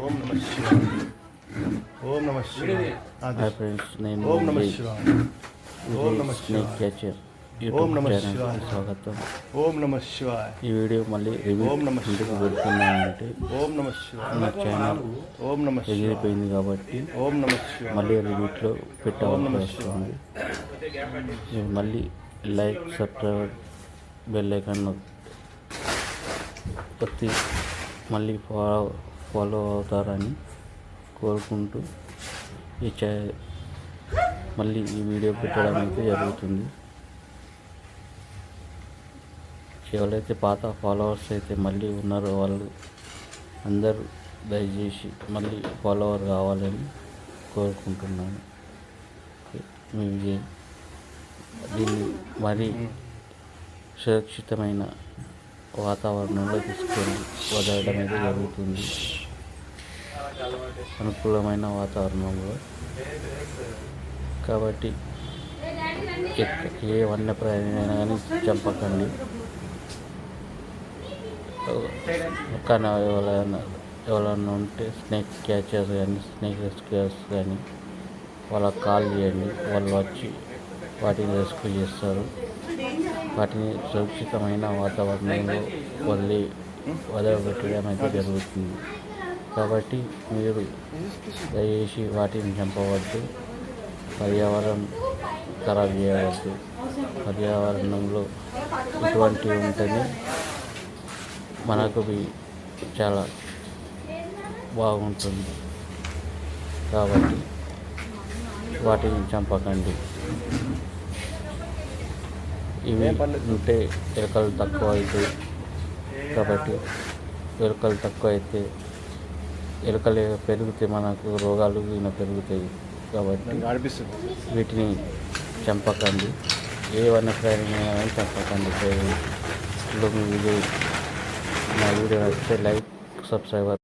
ఓం నమ శివాయ. ఓం నమ శివాయ. హాయ్ ఫ్రెండ్స్, నేను ఓం నమ శివాయ. ఓం నమ స్నేక్ శివాయ. క్యాచర్ ఓం యూట్యూబ్ నమ ఛానల్కి శివాయ. స్వాగతం. ఓం నమ శివాయ. ఈ వీడియో మళ్ళీ రివ్యూ ఓం నమ ఎందుకు శివాయ. పెడుతున్నానంటే ఓం నమ శివాయ. నా ఛానల్ ఓం నమ శివాయ. ఎగిరిపోయింది కాబట్టి ఓం నమ శివాయ. మళ్ళీ రివ్యూట్లో ఓం పెట్టాల్సి నమ వస్తుంది. మీరు మళ్ళీ లైక్, సబ్స్క్రైబ్, బెల్ ఐకాన్ కొట్టి మళ్ళీ ఫాలో అవుతారని కోరుకుంటూ మళ్ళీ ఈ వీడియో పెట్టడం అయితే జరుగుతుంది. ఎవరైతే పాత ఫాలోవర్స్ అయితే మళ్ళీ ఉన్నారో వాళ్ళు అందరూ దయచేసి మళ్ళీ ఫాలోవర్ కావాలని కోరుకుంటున్నాను. మీ దీన్ని మరీ సురక్షితమైన వాతావరణంలో తీసుకొని వదలడం అయితే జరుగుతుంది. అనుకూలమైన వాతావరణంలో కాబట్టి ఏ వన్యప్రాణినైనా కానీ చంపకండి. కానీ ఎవరైనా ఉంటే స్నేక్ క్యాచర్స్ కానీ స్నేక్ రెస్క్యూయర్స్ కానీ వాళ్ళకి కాల్ చేయండి. వాళ్ళు వచ్చి వాటిని రెస్క్యూ చేస్తారు. వాటిని సురక్షితమైన వాతావరణంలో వదిలిపెట్టడం అయితే జరుగుతుంది. కాబట్టి మీరు దయచేసి వాటిని చంపవద్దు, పర్యావరణం ఖరాబ్ చేయవద్దు. పర్యావరణంలో ఇటువంటివి ఉంటేనే మనకు చాలా బాగుంటుంది. కాబట్టి వాటిని చంపకండి. ఇవి ఉంటే ఎలుకలు తక్కువ అవుతాయి. కాబట్టి ఎలుకలు తక్కువ అయితే ఎలుకలు పెరిగితే మనకు రోగాలు పెరుగుతాయి. కాబట్టి వీటిని చంపకండి. ఏ వన్యప్రాణినైనా చంపకండి. నా వీడియో నచ్చితే లైక్, సబ్స్క్రైబర్